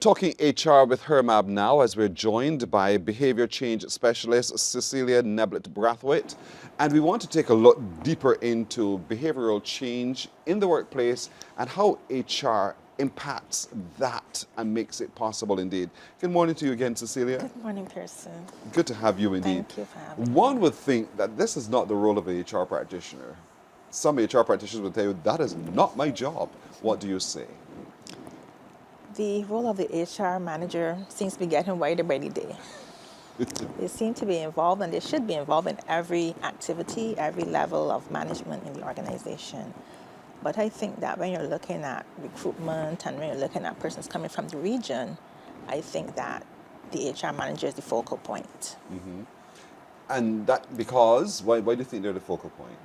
talking HR with HRMAB now as we're joined by behavior change specialist Cecelia Neblett-Brathwaite. And we want to take a look deeper into behavioral change in the workplace and how HR impacts that and makes it possible indeed. Good morning to you again, Cecelia. Good morning, Pearson. Good to have you indeed. Thank you for having me. One would think that this is not the role of a HR practitioner. Some HR practitioners would tell you, that is not my job. What do you say? The role of the HR manager seems to be getting wider by the day. They seem to be involved, and they should be involved in every activity, every level of management in the organization. But I think that when you're looking at recruitment and when you're looking at persons coming from the region, I think that the HR manager is the focal point. Mm-hmm. And that because, why do you think they're the focal point?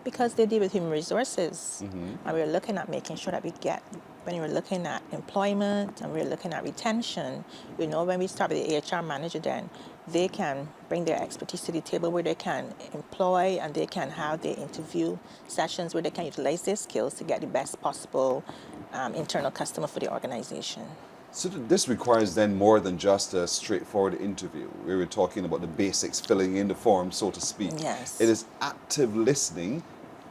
Because they deal with human resources. Mm-hmm. And we're looking at making sure that we get, when we're looking at employment and we're looking at retention, we know when we start with the HR manager, then they can bring their expertise to the table where they can employ and they can have their interview sessions where they can utilize their skills to get the best possible internal customer for the organization. So this requires then more than just a straightforward interview. We were talking about the basics, filling in the form, so to speak. Yes. It is active listening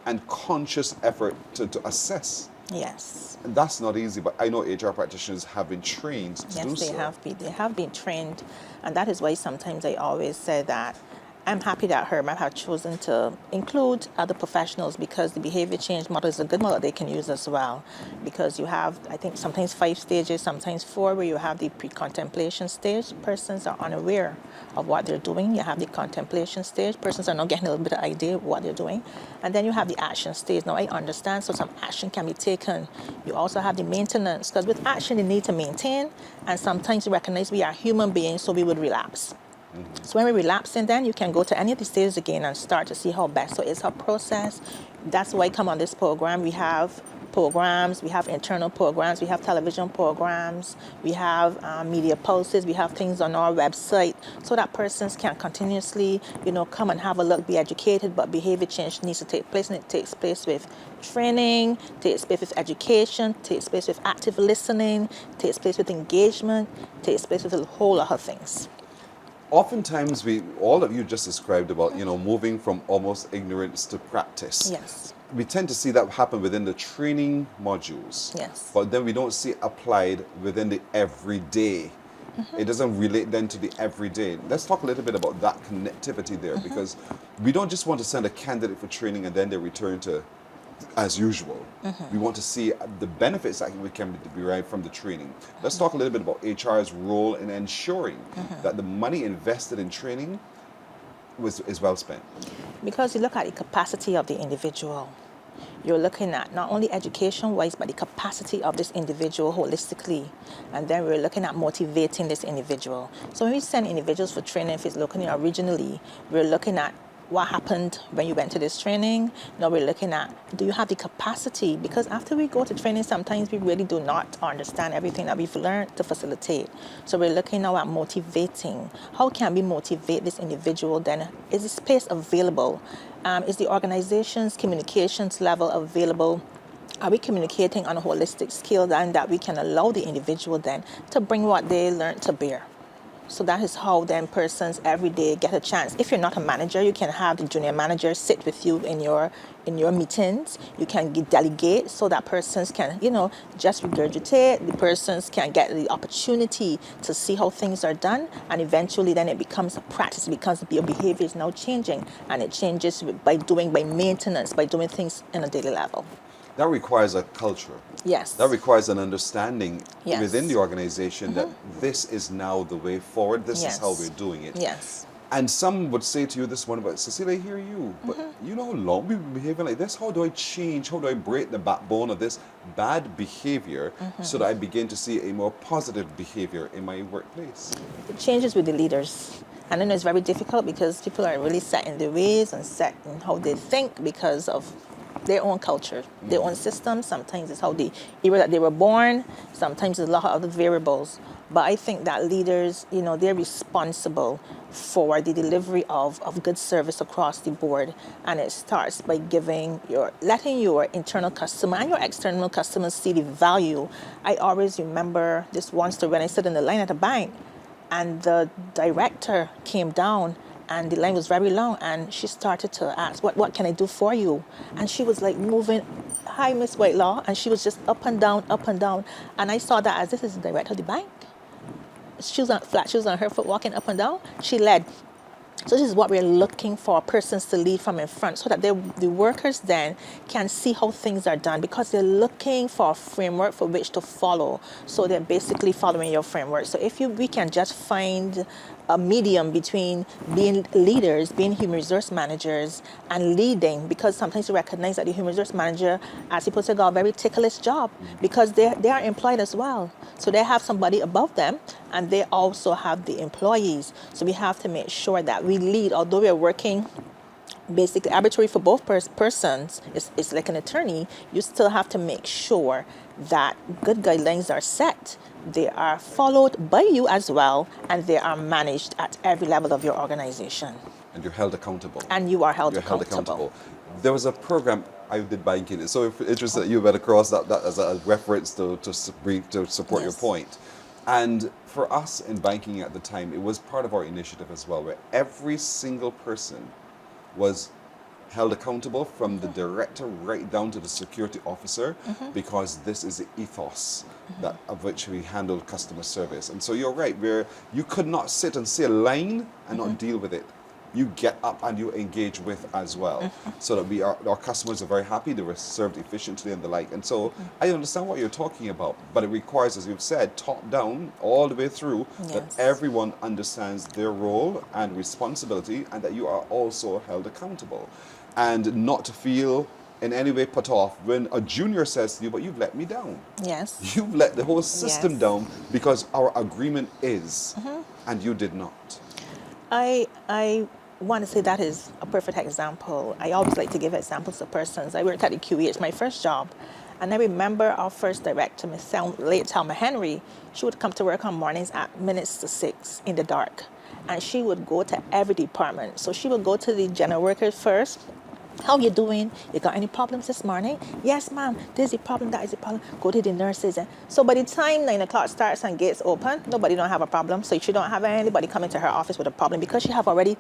and conscious effort to assess. Yes. And that's not easy, but I know HR practitioners have been trained to do so. Yes, they have been trained, and that is why sometimes I always say that I'm happy that HRMAB have chosen to include other professionals, because the behavior change model is a good model they can use as well. Because you have, I think, sometimes 5 stages, sometimes 4, where you have the pre-contemplation stage. Persons are unaware of what they're doing. You have the contemplation stage. Persons are not getting a little bit of idea of what they're doing. And then you have the action stage. Now, I understand, so some action can be taken. You also have the maintenance, because with action, you need to maintain. And sometimes you recognize we are human beings, so we would relapse. Mm-hmm. So when we relapse, and then you can go to any of the stages again and start to see how best. So it's a process. That's why I come on this program. We have programs, we have internal programs, we have television programs, we have media pulses, we have things on our website, so that persons can continuously, come and have a look, be educated. But behavior change needs to take place, and it takes place with training, takes place with education, takes place with active listening, takes place with engagement, takes place with a whole lot of things. Oftentimes, all of you just described about, moving from almost ignorance to practice. Yes. We tend to see that happen within the training modules. Yes. But then we don't see it applied within the everyday. Mm-hmm. It doesn't relate then to the everyday. Let's talk a little bit about that connectivity there, mm-hmm. because we don't just want to send a candidate for training and then they return to as usual. Mm-hmm. We want to see the benefits that we can derive from the training. Let's talk a little bit about HR's role in ensuring mm-hmm. that the money invested in training is well spent. Because you look at the capacity of the individual. You're looking at not only education-wise, but the capacity of this individual holistically. And then we're looking at motivating this individual. So when we send individuals for training, if it's looking originally, we're looking at what happened when you went to this training. Now we're looking at, do you have the capacity? Because after we go to training, sometimes we really do not understand everything that we've learned to facilitate. So we're looking now at motivating. How can we motivate this individual then? Is the space available? Is the organization's communications level available? Are we communicating on a holistic scale then that we can allow the individual then to bring what they learned to bear? So that is how then persons every day get a chance. If you're not a manager, you can have the junior manager sit with you in your meetings. You can delegate so that persons can, just regurgitate. The persons can get the opportunity to see how things are done, and eventually then it becomes a practice because your behavior is now changing, and it changes by maintenance, by doing things in a daily level. That requires a culture. Yes. That requires an understanding yes. within the organization mm-hmm. that this is now the way forward. This yes. is how we're doing it. Yes. And some would say to you this morning, but Cecelia, I hear you, but mm-hmm. you know how long we've been behaving like this? How do I change? How do I break the backbone of this bad behavior mm-hmm. so that I begin to see a more positive behavior in my workplace? It changes with the leaders. And then it's very difficult because people are really set in their ways and set in how they think because of their own culture, their own system. Sometimes it's how the era that they were born. Sometimes there's a lot of other variables. But I think that leaders, they're responsible for the delivery of good service across the board. And it starts by letting your internal customer and your external customers see the value. I always remember this one story when I stood in the line at a bank, and the director came down, and the line was very long, and she started to ask, what can I do for you? And she was like moving, hi, Miss Whitelaw, and she was just up and down, up and down. And I saw that as this is the director of the bank. Flat shoes on her foot, walking up and down. She led. So this is what we're looking for, persons to lead from in front, so that the workers then can see how things are done, because they're looking for a framework for which to follow. So they're basically following your framework. So if we can just find a medium between being leaders, being human resource managers, and leading, because sometimes you recognize that the human resource manager, as he puts it, got a very ticklish job, because they are employed as well. So they have somebody above them, and they also have the employees. So we have to make sure that we lead, although we're working basically arbitrary for both persons. It's like an attorney. You still have to make sure that good guidelines are set, they are followed by you as well, and they are managed at every level of your organization. And you're held accountable. And you are held accountable. There was a program I did banking, so if interested that you went across that as a reference to support your point. And for us in banking at the time, it was part of our initiative as well, where every single person was held accountable, from the director right down to the security officer, because this is the ethos that of which we handle customer service. And so you're right, where you could not sit and see a line and not deal with it. You get up and you engage with as well, so that our customers are very happy, they were served efficiently and the like. And so I understand what you're talking about, but it requires, as you've said, top down all the way through, that everyone understands their role and responsibility, and that you are also held accountable, and not to feel in any way put off when a junior says to you, but you've let me down. Yes. You've let the whole system down because our agreement is, and you did not. I want to say that is a perfect example. I always like to give examples to persons. I worked at the QE, it's my first job. And I remember our first director, late Thelma Henry, she would come to work on mornings at minutes to 6 in the dark. And she would go to every department. So she would go to the general workers first. How you doing? You got any problems this morning? Yes, ma'am. There's a problem, that is a problem. Go to the nurses. So by the time 9 o'clock starts and gates open, nobody don't have a problem. So she don't have anybody coming to her office with a problem, because she have already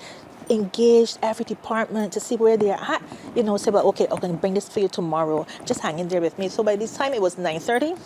engaged every department to see where they're at. Say, well, okay, I'm going to bring this for you tomorrow. Just hang in there with me. So by this time it was 9:30.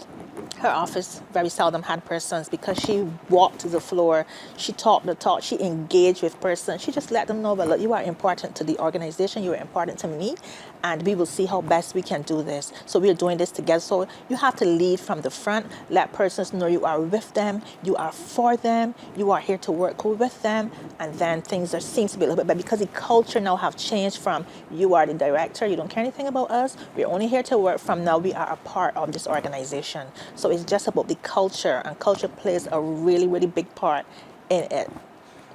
Her office very seldom had persons, because she walked the floor, she talked the talk, she engaged with persons. She just let them know, well, look, you are important to the organization, you are important to me, and we will see how best we can do this. So we're doing this together. So you have to lead from the front, let persons know you are with them, you are for them, you are here to work with them, and then things seems to be a little bit better, because the culture now have changed from you are the director, you don't care anything about us, we're only here to work, from now we are a part of this organization. So it's just about the culture, and culture plays a really, really big part in it.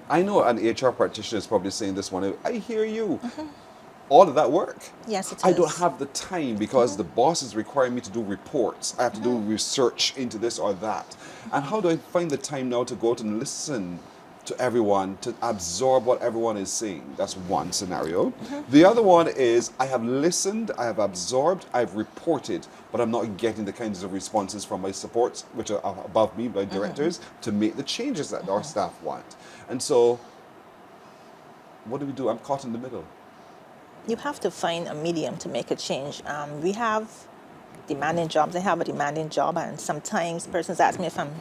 I know an HR practitioner is probably saying this one, I hear you. All of that work. Yes, it is. I don't have the time, because the boss is requiring me to do reports. I have to do research into this or that. And how do I find the time now to go out and listen to everyone, to absorb what everyone is saying? That's one scenario. The other one is, I have listened, I have absorbed, I've reported, but I'm not getting the kinds of responses from my supports, which are above me, my directors, to make the changes that our staff want. And so, what do? I'm caught in the middle. You have to find a medium to make a change. We have demanding jobs. I have a demanding job, and sometimes persons ask me if I'm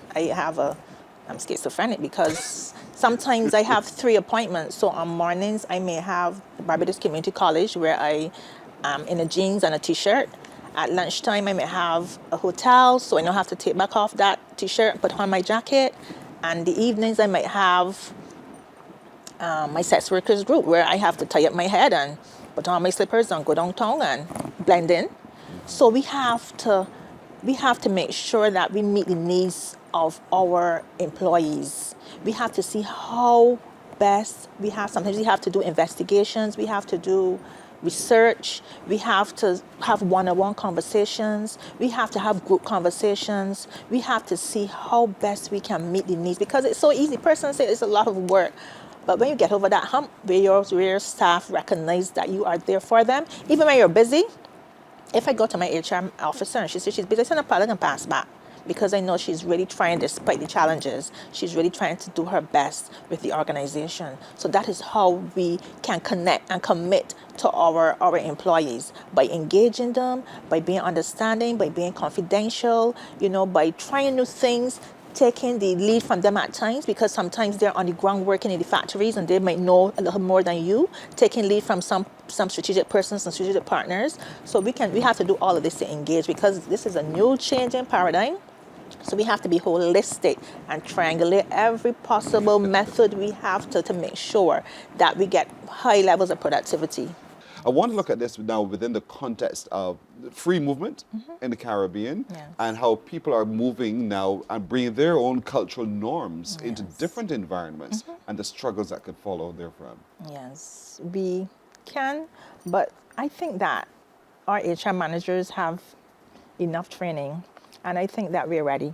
schizophrenic, because sometimes I have 3 appointments. So on mornings, I may have Barbados Community College, where I am in a jeans and a t-shirt. At lunchtime, I may have a hotel, so I don't have to take back off that t-shirt and put on my jacket. And the evenings, I might have my sex workers group, where I have to tie up my head and put on my slippers and go downtown and blend in. So we have to make sure that we meet the needs of our employees. We have to see how best sometimes we have to do investigations, we have to do research, we have to have one-on-one conversations, we have to have group conversations, we have to see how best we can meet the needs, because it's so easy. Persons say it's a lot of work, but when you get over that hump, where your staff recognize that you are there for them, even when you're busy. If I go to my HR officer and she says she's busy, I send a product and pass back, because I know she's really trying, despite the challenges, she's really trying to do her best with the organization. So that is how we can connect and commit to our employees, by engaging them, by being understanding, by being confidential, by trying new things, taking the lead from them at times, because sometimes they're on the ground working in the factories and they might know a little more than you, taking lead from some strategic persons and strategic partners. So we have to do all of this to engage, because this is a new changing paradigm. So we have to be holistic and triangulate every possible method we have to make sure that we get high levels of productivity. I want to look at this now within the context of free movement in the Caribbean, Yes. and how people are moving now and bringing their own cultural norms into Yes. different environments and the struggles that could follow therefrom. Yes, we can, but I think that our HR managers have enough training, and I think that we're ready.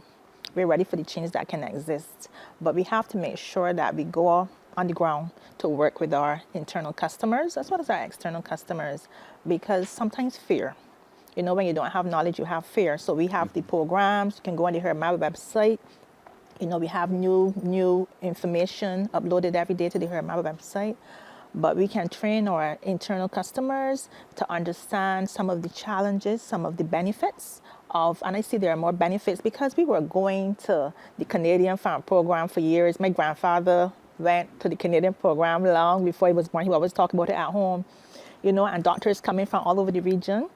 We're ready for the change that can exist, but we have to make sure that we go on the ground to work with our internal customers as well as our external customers, because sometimes fear, when you don't have knowledge, you have fear. So we have the programs. You can go on the HRMAB website. We have new information uploaded every day to the HRMAB website, but we can train our internal customers to understand some of the challenges, some of the benefits of, and I see there are more benefits, because we were going to the Canadian Farm Program for years. My grandfather went to the Canadian program long before he was born. He always talked about it at home, and doctors coming from all over the region.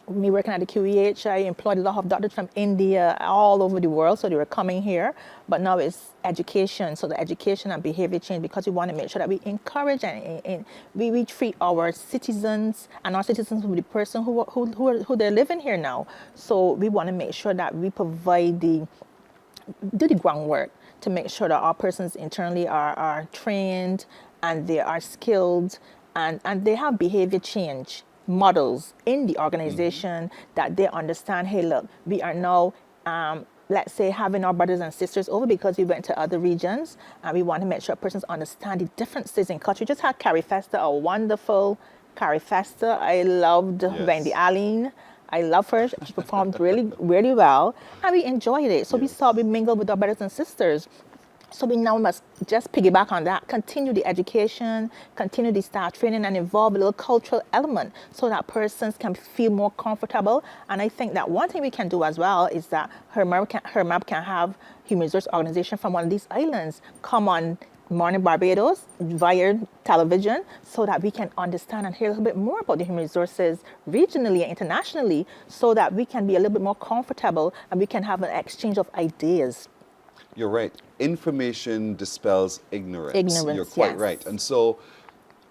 Me working at the QEH, I employed a lot of doctors from India, all over the world, so they were coming here. But now it's education, so the education and behavior change, because we want to make sure that we encourage and we treat our citizens, and our citizens will be the person who they're living here now. So we want to make sure that we provide do the groundwork to make sure that our persons internally are trained and they are skilled, and they have behavior change models in the organization, that they understand, hey, look, we are now, let's say, having our brothers and sisters over because we went to other regions, and we want to make sure persons understand the differences in culture. We just had CARIFesta, a wonderful CARIFesta. I loved Wendy Allen. I love her. She performed really, really well, and we enjoyed it. So we mingled with our brothers and sisters. So we now must just piggyback on that, continue the education, continue the staff training, and involve a little cultural element so that persons can feel more comfortable. And I think that one thing we can do as well is that HRMAB can have human resource organization from one of these islands come on Mornin Barbados via television, so that we can understand and hear a little bit more about the human resources regionally and internationally, so that we can be a little bit more comfortable and we can have an exchange of ideas. You're right. Information dispels ignorance. Ignorance, You're quite yes. right. And so,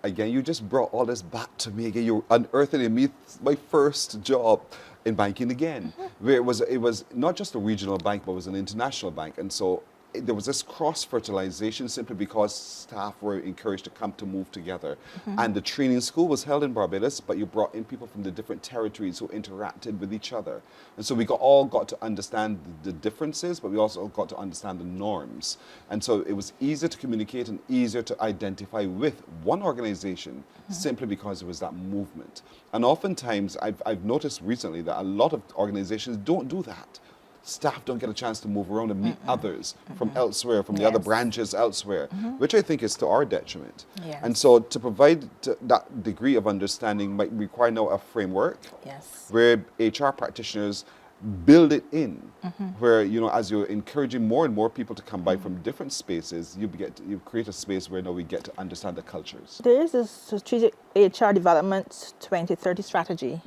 again, you just brought all this back to me again. You're unearthing me my first job in banking again, where it was not just a regional bank, but it was an international bank. And so there was this cross-fertilization simply because staff were encouraged to move together. And the training school was held in Barbados, but you brought in people from the different territories who interacted with each other. And so we all got to understand the differences, but we also got to understand the norms. And so it was easier to communicate and easier to identify with one organization simply because there was that movement. And oftentimes, I've noticed recently that a lot of organizations don't do that. Staff don't get a chance to move around and meet others from elsewhere, from the other branches elsewhere, which I think is to our detriment. Yes. And so to provide that degree of understanding might require now a framework where HR practitioners build it in, where, as you're encouraging more and more people to come by from different spaces, you create a space where now we get to understand the cultures. There is a strategic HR development 2030 strategy,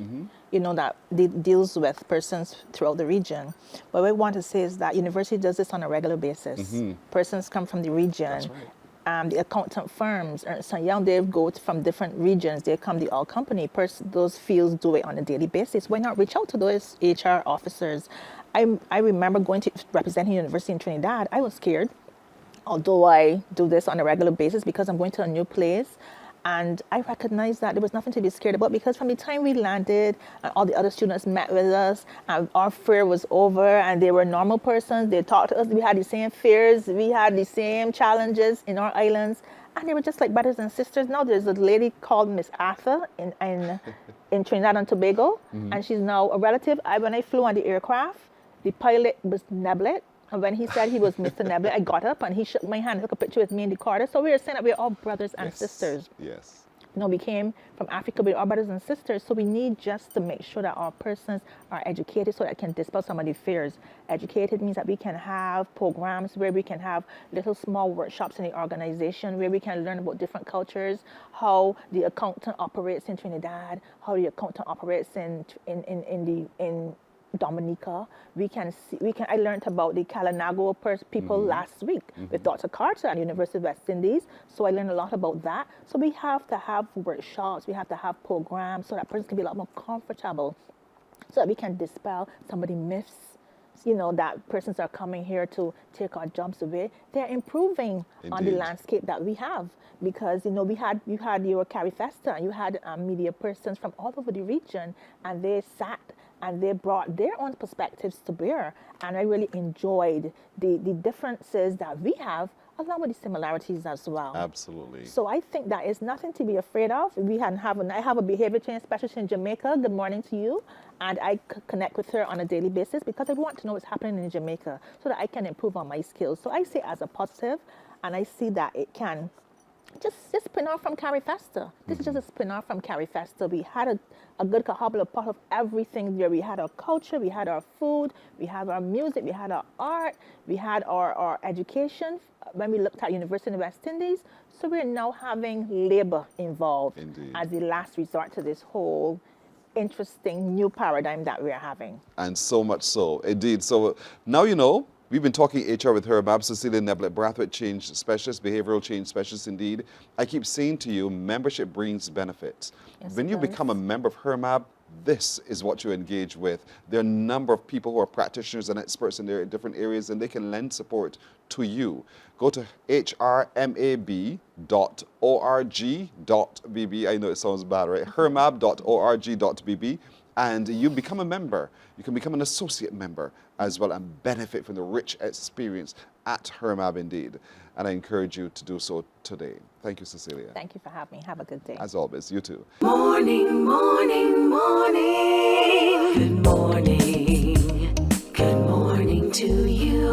that deals with persons throughout the region. But what I want to say is that university does this on a regular basis. Persons come from the region. That's right. The accountant firms, Ernst & Young, they go from different regions. They come, the all company. Those fields do it on a daily basis. Why not reach out to those HR officers? I remember going to representing university in Trinidad. I was scared, although I do this on a regular basis because I'm going to a new place. And I recognized that there was nothing to be scared about, because from the time we landed and all the other students met with us and our fear was over, and they were normal persons, they talked to us, we had the same fears, we had the same challenges in our islands, and they were just like brothers and sisters. Now there's a lady called Miss Arthur in Trinidad and Tobago, and she's now a relative. When I flew on the aircraft, the pilot was Neblett. And when he said he was Mr. Neblett, I got up and he shook my hand, took a picture with me in the corridor. So we were saying that we're all brothers and sisters. Yes. You know, we came from Africa, we're all brothers and sisters. So we need just to make sure that our persons are educated so that can dispel some of the fears. Educated means that we can have programs where we can have little small workshops in the organization where we can learn about different cultures, how the accountant operates in Trinidad, how the accountant operates in Dominica. I learned about the Kalinago people last week with Dr. Carter at the University of West Indies. So I learned a lot about that. So we have to have workshops, we have to have programs so that persons can be a lot more comfortable, so that we can dispel some of the myths, you know, that persons are coming here to take our jobs away. They're improving on the landscape that we have, because, you know, you had your CARIFESTA, you had media persons from all over the region, and they sat and they brought their own perspectives to bear. And I really enjoyed the differences that we have, along with the similarities as well. Absolutely. So I think that is nothing to be afraid of. I have a behavior change specialist in Jamaica. Good morning to you. And I connect with her on a daily basis because I want to know what's happening in Jamaica so that I can improve on my skills. So I see it as a positive, and I see that it can just spin off from CARIFESTA. This is just a spin off from CARIFESTA. We had a good cahable part of everything there. We had our culture, we had our food, we had our music, we had our art, we had our education when we looked at University of West Indies. So we're now having labor involved as the last resort to this whole interesting new paradigm that we're having. And so much so, indeed. So now you know. We've been talking HR with HRMAB, Cecelia Neblett-Brathwaite, change specialist, behavioral change specialist indeed. I keep saying to you, membership brings benefits. Yes, when you become a member of HRMAB, this is what you engage with. There are a number of people who are practitioners and experts in their different areas, and they can lend support to you. Go to hrmab.org.bb. I know it sounds bad, right? hrmab.org.bb. And you become a member. You can become an associate member as well and benefit from the rich experience at HRMAB indeed. And I encourage you to do so today. Thank you, Cecelia. Thank you for having me. Have a good day. As always, you too. Morning, morning, morning. Good morning. Good morning to you.